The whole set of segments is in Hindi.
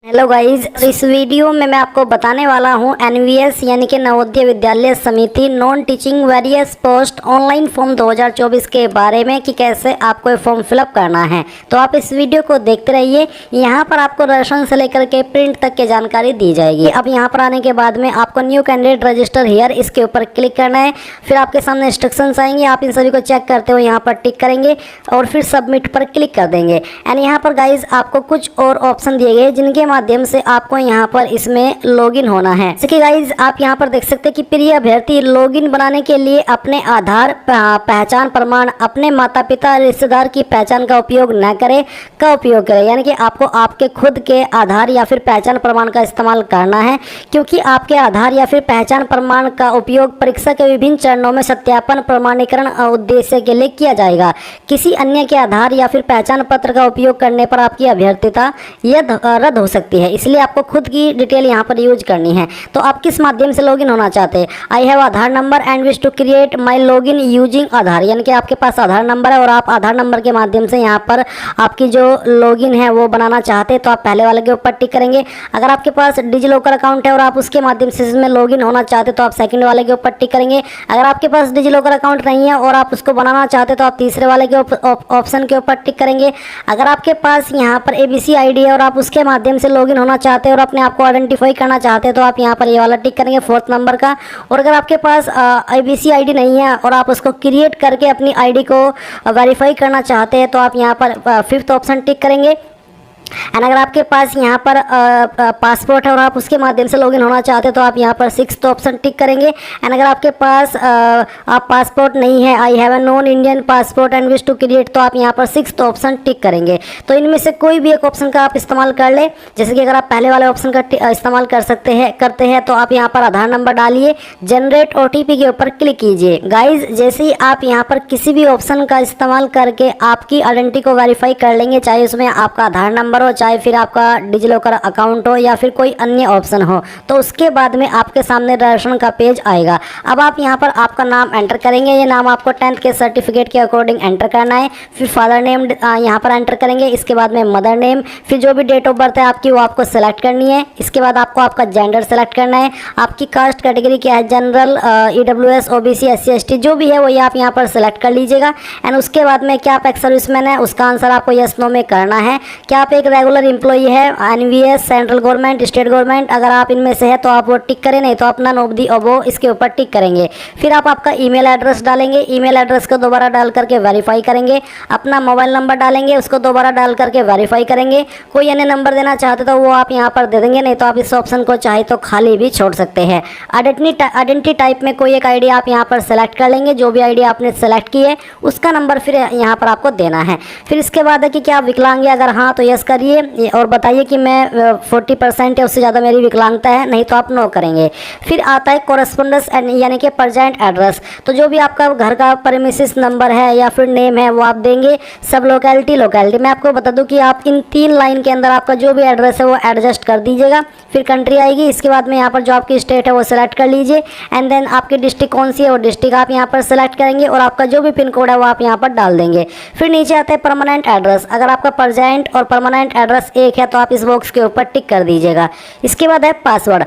हेलो गाइज, इस वीडियो में मैं आपको बताने वाला हूं एनवीएस यानी कि नवोदय विद्यालय समिति non teaching various post online form 2024 के बारे में कि कैसे आपको फॉर्म फिलअप करना है। तो आप इस वीडियो को देखते रहिए। यहां पर आपको रजिस्ट्रेशन से लेकर के प्रिंट तक की जानकारी दी जाएगी। अब यहां पर आने के बाद में आपको न्यू कैंडिडेट रजिस्टर हियर इसके ऊपर क्लिक करना है। फिर आपके सामने इंस्ट्रक्शंस आएंगे, आप इन सभी को चेक करते हुए यहाँ पर टिक करेंगे और फिर सबमिट पर क्लिक कर देंगे। एंड यहाँ पर गाइज आपको कुछ और ऑप्शन दिए गए जिनके माध्यम से आपको यहाँ पर इसमें लॉगिन होना है। जैसे कि गाइज आप यहाँ पर देख सकते हैं कि प्रिय अभ्यर्थी लॉगिन बनाने के लिए अपने आधार पहचान प्रमाण अपने माता पिता रिश्तेदार की पहचान का उपयोग न करें का उपयोग करें, यानी कि आपको आपके खुद के आधार या फिर पहचान प्रमाण का इस्तेमाल करना है, क्योंकि आपके आधार या फिर पहचान प्रमाण का उपयोग परीक्षा के विभिन्न चरणों में सत्यापन प्रमाणीकरण उद्देश्य के लिए किया जाएगा। किसी अन्य के आधार या फिर पहचान पत्र का उपयोग करने पर आपकी अभ्यर्थता यह रद्द हो सकती है, इसलिए आपको खुद की डिटेल यहाँ पर यूज करनी है। तो आप किस माध्यम से लॉगिन होना चाहते हैं? I have Aadhaar number and wish to create my login using Aadhaar, यानी कि आपके पास आधार नंबर है और आप आधार नंबर के माध्यम से यहाँ पर आपकी जो लॉगिन है वो बनाना चाहते हैं, तो आप पहले वाले के ऊपर टिक करेंगे। अगर आपके पास डिजी लॉकर अकाउंट है और आप उसके माध्यम से इसमें लॉगिन होना चाहते तो आप सेकंड वाले के ऊपर टिक करेंगे। अगर आपके पास डिजी लॉकर अकाउंट नहीं है और आप उसको बनाना चाहते तो आप तीसरे वाले के ऑप्शन के ऊपर टिक करेंगे। अगर आपके पास यहाँ पर एबीसी आईडी है और आप उसके माध्यम से लॉगिन होना चाहते हैं और अपने आप को आइडेंटिफाई करना चाहते हैं तो आप यहाँ पर ये वाला टिक करेंगे फोर्थ नंबर का। और अगर आपके पास एबीसी आईडी नहीं है और आप उसको क्रिएट करके अपनी आईडी को वेरीफाई करना चाहते हैं तो आप यहाँ पर फिफ्थ ऑप्शन टिक करेंगे। एंड अगर आपके पास यहाँ पर पासपोर्ट है और आप उसके माध्यम से लॉगिन होना चाहते हैं तो आप यहाँ पर सिक्स्थ ऑप्शन टिक करेंगे। एंड अगर आपके पास आप पासपोर्ट नहीं है, I have a non Indian passport and wish to create, तो आप यहाँ पर सिक्स्थ ऑप्शन टिक करेंगे। तो इनमें से कोई भी एक ऑप्शन का आप इस्तेमाल कर ले। जैसे कि अगर आप पहले वाले ऑप्शन का इस्तेमाल करते हैं तो आप यहाँ पर आधार नंबर डालिए, जनरेट OTP के ऊपर क्लिक कीजिए। गाइज जैसे ही आप यहाँ पर किसी भी ऑप्शन का इस्तेमाल करके आपकी आइडेंटिटी को वेरीफाई कर लेंगे, चाहे उसमें आपका आधार नंबर हो, चाहे फिर आपका डिजी लॉकर अकाउंट हो या फिर कोई अन्य ऑप्शन हो, तो उसके बाद में आपके सामने रजिस्ट्रेशन का पेज आएगा। अब आप यहाँ पर आपका नाम एंटर करेंगे। ये नाम आपको 10th के सर्टिफिकेट के अकॉर्डिंग एंटर करना है। फिर फादर नेम यहाँ पर एंटर करेंगे, इसके बाद में मदर नेम, फिर जो भी डेट ऑफ बर्थ है आपकी वो आपको सेलेक्ट करनी है। इसके बाद आपको आपका जेंडर सेलेक्ट करना है, आपकी कास्ट कैटेगरी क्या है, general, EWS, OBC, SC ST जो भी है वो आप यहाँ पर सेलेक्ट कर लीजिएगा। एंड उसके बाद में क्या आप एक सर्विसमैन है उसका आंसर आपको यस नो में करना है। क्या आप एक रेगुलर एम्प्लॉई है, NVS, central government, state government, अगर आप इनमें से है तो आप वो टिक करें, नहीं तो अपना ऑफ दी अबोव इसके ऊपर टिक करेंगे। फिर आप आपका ईमेल एड्रेस डालेंगे, ईमेल एड्रेस को दोबारा डाल करके वेरीफाई करेंगे। अपना मोबाइल नंबर डालेंगे, उसको दोबारा डाल करके वेरीफाई करेंगे। कोई अन्य नंबर देना चाहते तो वो आप यहाँ पर दे देंगे, नहीं तो आप इस ऑप्शन को चाहे तो खाली भी छोड़ सकते हैं। आइडेंटिटी टाइप में कोई एक आईडी आप यहाँ पर सेलेक्ट कर लेंगे। जो भी आईडी आपने सेलेक्ट की है उसका नंबर फिर यहाँ पर आपको देना है। फिर इसके बाद है कि क्या आप विकलांग है, अगर हाँ तो यस करिए और बताइए कि मैं 40% है उससे ज़्यादा मेरी विकलांगता है, नहीं तो आप नो करेंगे। फिर आता है कोरेस्पोंडेंस यानी कि प्रेजेंट एड्रेस, तो जो भी आपका घर का प्रेमिसेस नंबर है या फिर नेम है वो आप देंगे। सब लोकेलिटी मैं आपको बता दूं कि आप इन 3 लाइन के अंदर आपका जो भी एड्रेस है वो एडजस्ट कर दीजिएगा। फिर कंट्री आएगी, इसके बाद में यहाँ पर जो आपकी स्टेट है वो सेलेक्ट कर लीजिए। एंड देन आपकी डिस्ट्रिक्ट कौन सी है वो डिस्ट्रिक्ट आप यहाँ पर सेलेक्ट करेंगे और आपका जो भी पिन कोड है वो आप यहाँ पर डाल देंगे। फिर नीचे आता है परमानेंट एड्रेस, अगर आपका प्रेजेंट और परमानेंट एड्रेस एक है तो आप इस बॉक्स के ऊपर टिक कर दीजिएगा। इसके बाद है पासवर्ड,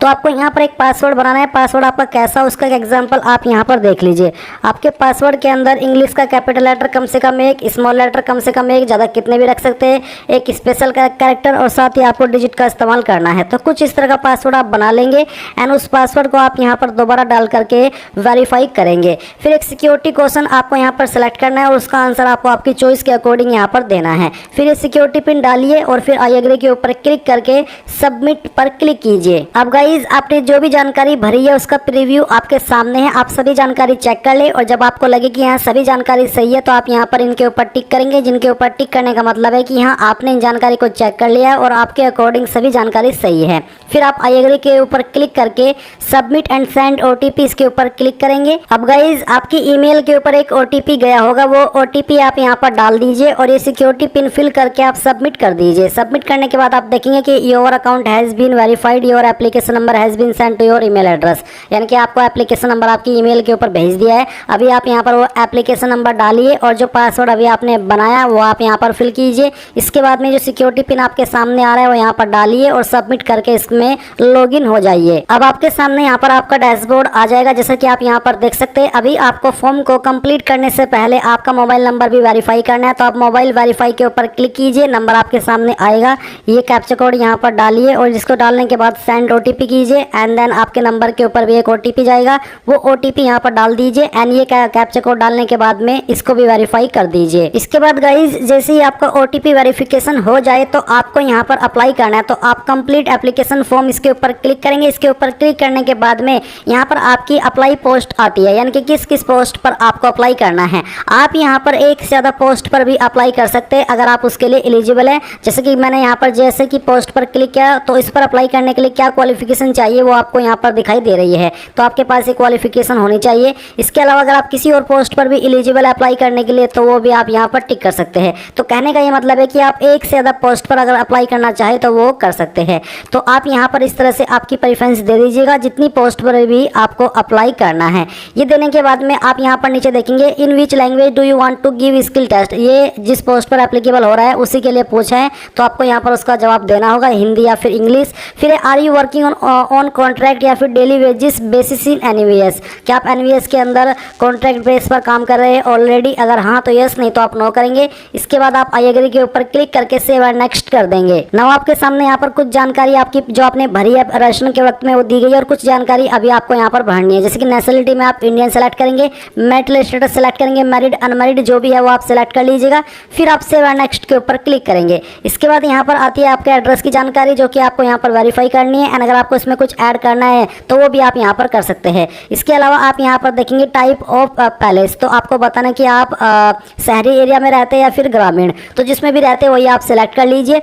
तो आपको यहाँ पर एक पासवर्ड बनाना है। पासवर्ड आपका कैसा, उसका एग्जांपल आप यहाँ पर देख लीजिए। आपके पासवर्ड के अंदर इंग्लिश का कैपिटल लेटर कम से कम एक, स्मॉल लेटर कम से कम एक, ज़्यादा कितने भी रख सकते हैं, एक स्पेशल कैरेक्टर और साथ ही आपको डिजिट का इस्तेमाल करना है। तो कुछ इस तरह का पासवर्ड आप बना लेंगे एंड उस पासवर्ड को आप यहाँ पर दोबारा डाल करके वेरीफाई करेंगे। फिर एक सिक्योरिटी क्वेश्चन आपको यहाँ पर सेलेक्ट करना है और उसका आंसर आपको आपकी चॉइस के अकॉर्डिंग यहाँ पर देना है। फिर ये सिक्योरिटी पिन डालिए और फिर आई एग्री के ऊपर क्लिक करके सबमिट पर क्लिक कीजिए। अब गाइज आपने जो भी जानकारी भरी है उसका प्रीव्यू आपके सामने है, आप सभी जानकारी चेक कर ले और जब आपको लगे कि यहाँ सभी जानकारी सही है तो आप यहाँ पर इनके ऊपर टिक करेंगे। जिनके ऊपर टिक करने का मतलब है कि यहाँ आपने इन जानकारी को चेक कर लिया है और आपके अकॉर्डिंग सभी जानकारी सही है। फिर आप आई एग्री के ऊपर क्लिक करके सबमिट एंड सेंड OTP इसके ऊपर क्लिक करेंगे। अब गाइज आपकी ईमेल के ऊपर एक OTP गया होगा, वो OTP आप यहाँ पर डाल दीजिए और ये सिक्योरिटी पिन फिल करके आप सबमिट कर दीजिए। सबमिट करने के बाद आप देखेंगे कि your account has been verified, your application application number has been send to your email address, यानी कि आपको एप्लीकेशन नंबर आपकी ईमेल के ऊपर भेज दिया है। अभी आप यहाँ पर वो एप्लीकेशन नंबर डालिए और जो पासवर्ड अभी आपने बनाया वो आप यहाँ पर फिल कीजिए। इसके बाद में जो सिक्योरिटी पिन आपके सामने आ रहा है वो यहाँ पर डालिए और सबमिट करके इसमें लॉगिन हो जाइए। अब आपके सामने यहाँ पर आपका डैशबोर्ड आ जाएगा, जैसा कि आप यहाँ पर देख सकते हैं। अभी आपको फॉर्म को कंप्लीट करने से पहले आपका मोबाइल नंबर भी वेरीफाई करना है, तो आप मोबाइल वेरीफाई के ऊपर क्लिक कीजिए। नंबर आपके सामने आएगा, ये कैप्चा कोड यहाँ पर डालिए और जिसको डालने के बाद सेंड ओटीपी कीजिए एंड देन आपके नंबर के ऊपर भी एक ओटीपी जाएगा, वो ओटीपी यहाँ पर डाल दीजिए एंड ये कैप्चा कोड डालने के बाद में इसको भी वेरीफाई कर दीजिए। इसके बाद गाइज जैसे ही आपका ओटीपी वेरिफिकेशन हो जाए तो आपको यहाँ पर अप्लाई करना है, तो आप कंप्लीट एप्लीकेशन फॉर्म इसके ऊपर क्लिक करेंगे। इसके ऊपर क्लिक करने के बाद में यहाँ पर आपकी अप्लाई पोस्ट आती है, यानी कि किस किस पोस्ट पर आपको अप्लाई करना है। आप यहाँ पर एक से ज़्यादा पोस्ट पर भी अप्लाई कर सकते हैं अगर आप उसके लिए एलिजिबल है। जैसे कि मैंने यहाँ पर जैसे कि पोस्ट पर क्लिक किया तो इस पर अप्लाई करने के लिए क्या क्वालिफिकेशन चाहिए वो आपको यहाँ पर दिखाई दे रही है, तो आपके पास ये क्वालिफिकेशन होनी चाहिए। इसके अलावा अगर आप किसी और पोस्ट पर भी एलिजिबल अप्लाई करने के लिए तो वो भी आप यहाँ पर टिक कर सकते हैं। तो कहने का ये मतलब है कि आप एक से ज़्यादा पोस्ट पर अगर अप्लाई करना चाहे तो वो कर सकते हैं। तो आप यहाँ पर इस तरह से आपकी प्रेफरेंस दे दीजिएगा जितनी पोस्ट पर भी आपको अप्लाई करना है। ये देने के बाद में आप यहाँ पर नीचे देखेंगे in which language do you want to give skill test, ये जिस पोस्ट पर एप्लीकेबल हो रहा है उसी के लिए पूछा है, तो आपको यहाँ पर उसका जवाब देना होगा, हिंदी या फिर इंग्लिश। फिर are you working on contract या फिर daily wages basis in NVS, क्या आप एनवीएस के अंदर कॉन्ट्रैक्ट बेस पर काम कर रहे हैं ऑलरेडी, अगर हाँ तो यस, नहीं तो आप नो करेंगे। इसके बाद आप आई एग्री के ऊपर क्लिक करके सेव एंड नेक्स्ट कर देंगे। नाउ आपके सामने यहाँ पर कुछ जानकारी आपकी जो आपने भरी है रजिस्ट्रेशन के वक्त में वो दी गई है और कुछ जानकारी अभी आपको यहाँ पर भरनी है। जैसे कि नेशनलिटी में आप इंडियन सेलेक्ट करेंगे, मैरिटल स्टेटस सेलेक्ट करेंगे, मैरिड अनमैरिड जो भी है वो आप सेलेक्ट कर लीजिएगा। फिर आप सेव एंड नेक्स्ट के ऊपर क्लिक करेंगे। इसके बाद यहाँ पर आती है आपके एड्रेस की जानकारी जो कि आपको यहाँ पर वेरीफाई करनी है एंड अगर आपको इसमें कुछ ऐड करना है तो वो भी आप यहाँ पर कर सकते हैं। इसके अलावा आप यहाँ पर देखेंगे टाइप ऑफ पैलेस, तो आपको बताना कि आप शहरी एरिया में रहते हैं या फिर ग्रामीण, तो जिसमें भी रहते हैं वही आप सेलेक्ट कर लीजिए।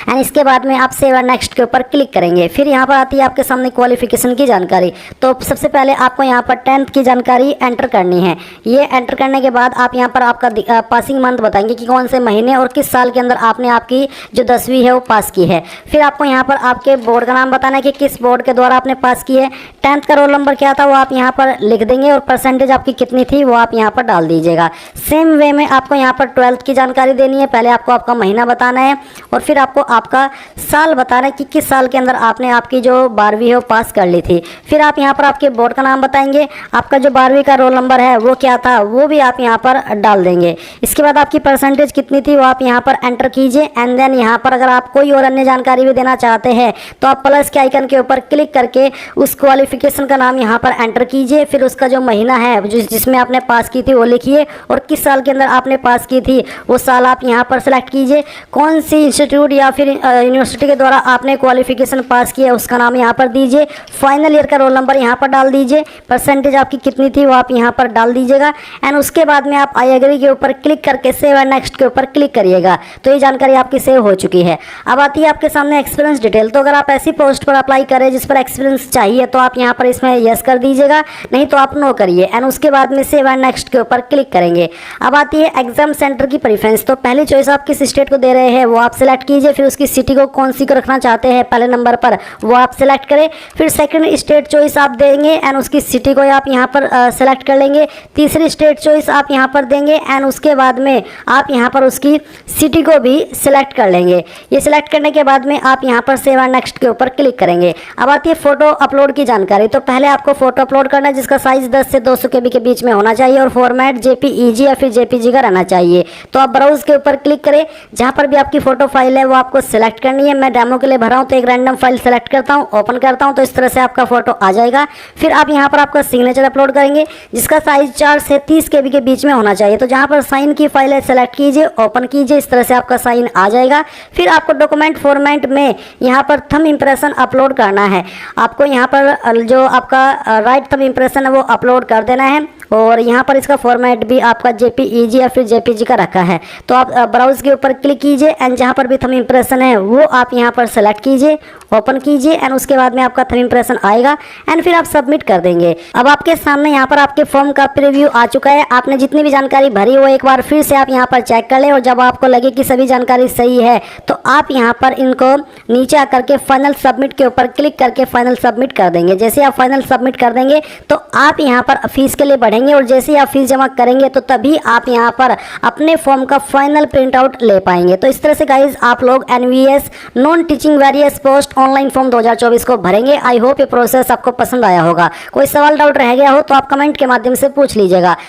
एंड इसके बाद में आप सेव एंड नेक्स्ट के ऊपर क्लिक करेंगे। फिर यहाँ पर आती है आपके सामने क्वालिफिकेशन की जानकारी, तो सबसे पहले आपको यहाँ पर 10th की जानकारी एंटर करनी है। ये एंटर करने के बाद आप यहाँ पर आपका पासिंग मंथ बताएंगे कि कौन से महीने और किस साल के अंदर आपने आपकी जो 10वीं है वो पास की है। फिर आपको यहाँ पर आपके बोर्ड का नाम बताना है कि किस बोर्ड के द्वारा आपने पास की है। 10th का रोल नंबर क्या था वो आप यहाँ पर लिख देंगे और परसेंटेज आपकी कितनी थी वो आप यहाँ पर डाल दीजिएगा। सेम वे में आपको यहाँ पर 12th की जानकारी देनी है। पहले आपको आपका महीना बताना है और फिर आपको आपका साल बताना है कि किस साल के अंदर आपने आपकी जो 12वीं है वो पास कर ली थी। फिर आप यहाँ पर आपके बोर्ड का नाम बताएंगे, आपका जो 12वीं का रोल नंबर है वो क्या था वो भी आप यहाँ पर डाल देंगे। इसके बाद आपकी परसेंटेज कितनी थी वो आप यहाँ पर एंटर कीजिए एंड देन यहाँ पर अगर आप कोई और अन्य जानकारी भी देना चाहते हैं तो आप प्लस के आइकन के ऊपर क्लिक करके उस क्वालिफिकेशन का नाम यहाँ पर एंटर कीजिए। फिर उसका जो महीना है जिसमें आपने पास की थी वो लिखिए और किस साल के अंदर आपने पास की थी वो साल आप यहाँ पर सेलेक्ट कीजिए। कौन सी इंस्टीट्यूट या फिर यूनिवर्सिटी के द्वारा आपने क्वालिफिकेशन पास किया उसका नाम यहाँ पर दीजिए। फाइनल ईयर का रोल नंबर यहाँ पर डाल दीजिए। परसेंटेज आपकी कितनी थी वो आप यहाँ पर डाल दीजिएगा एंड उसके बाद में आप आई एग्री के ऊपर क्लिक करके सेव एंड नेक्स्ट के ऊपर क्लिक करिएगा। तो ये जानकारी आपकी सेव हो चुकी है। अब आती है आपके सामने एक्सपीरियंस डिटेल, तो अगर आप ऐसी पोस्ट पर अप्लाई करें जिस पर एक्सपीरियंस चाहिए तो आप यहाँ पर इसमें यस कर दीजिएगा, नहीं तो आप नो करिए एंड उसके बाद में सेव एंड नेक्स्ट के ऊपर क्लिक करेंगे। अब आती है एग्जाम सेंटर की प्रेफरेंस, तो पहली चॉइस आप किस स्टेट को दे रहे हैं वो आप सिलेक्ट कीजिए। फिर उसकी सिटी को कौन सी को रखना चाहते हैं पहले नंबर पर वो आप सिलेक्ट करें। फिर सेकंड स्टेट चॉइस आप देंगे एंड उसकी सिटी को आप यहाँ पर सेलेक्ट कर लेंगे। तीसरी स्टेट चॉइस आप यहाँ पर देंगे एंड उसके बाद में आप यहाँ पर उसकी सिटी को भी सिलेक्ट कर लेंगे। ये सिलेक्ट करने के बाद में आप यहाँ पर सेव एंड नेक्स्ट के ऊपर क्लिक करेंगे। अब आती है फोटो अपलोड की जानकारी, तो पहले आपको फोटो अपलोड करना है जिसका साइज 10 से 200 KB के बीच में होना चाहिए और फॉर्मेट JPEG या फिर JPG का रहना चाहिए। तो आप ब्राउज के ऊपर क्लिक करें, जहाँ पर भी आपकी फोटो फाइल है वो आपको सिलेक्ट करनी है। मैं डेमो के लिए भरा हूँ तो एक रैंडम फाइल सेलेक्ट करता हूँ, ओपन करता हूँ तो इस तरह से आपका फोटो आ जाएगा। फिर आप यहाँ पर आपका सिग्नेचर अपलोड करेंगे जिसका साइज 4 से 30 KB के बीच में होना चाहिए। तो जहाँ पर साइन की फाइल है सेलेक्ट कीजिए, ओपन कीजिए, इस तरह से आपका साइन आ जाएगा। फिर आपको डॉक्यूमेंट फॉर्मेट में यहाँ पर थंब इंप्रेशन अपलोड करना है। आपको यहाँ पर जो आपका राइट थंब इंप्रेशन है वो अपलोड कर देना है और यहाँ पर इसका फॉर्मेट भी आपका JPEG या फिर JPG का रखा है। तो आप ब्राउज के ऊपर क्लिक कीजिए एंड जहाँ पर भी थंब इम्प्रेशन है वो आप यहाँ पर सेलेक्ट कीजिए, ओपन कीजिए एंड उसके बाद में आपका थंब इम्प्रेशन आएगा एंड फिर आप सबमिट कर देंगे। अब आपके सामने यहाँ पर आपके फॉर्म का प्रीव्यू आ चुका है। आपने जितनी भी जानकारी भरी वो एक बार फिर से आप यहाँ पर चेक कर लें और जब आपको लगे कि सभी जानकारी सही है तो आप यहाँ पर इनको नीचे आकर के फाइनल सबमिट के ऊपर क्लिक करके फाइनल सबमिट कर देंगे। जैसे आप फाइनल सबमिट कर देंगे तो आप यहाँ पर फीस के लिए बढ़ेंगे और जैसे ही आप फीस जमा करेंगे तो तभी आप यहाँ पर अपने फॉर्म का फाइनल प्रिंट आउट ले पाएंगे। तो इस तरह से गाइज आप लोग NVS non teaching various post online form 2024 को भरेंगे। आई होप ये प्रोसेस आपको पसंद आया होगा। कोई सवाल डाउट रह गया हो तो आप कमेंट के माध्यम से पूछ लीजिएगा।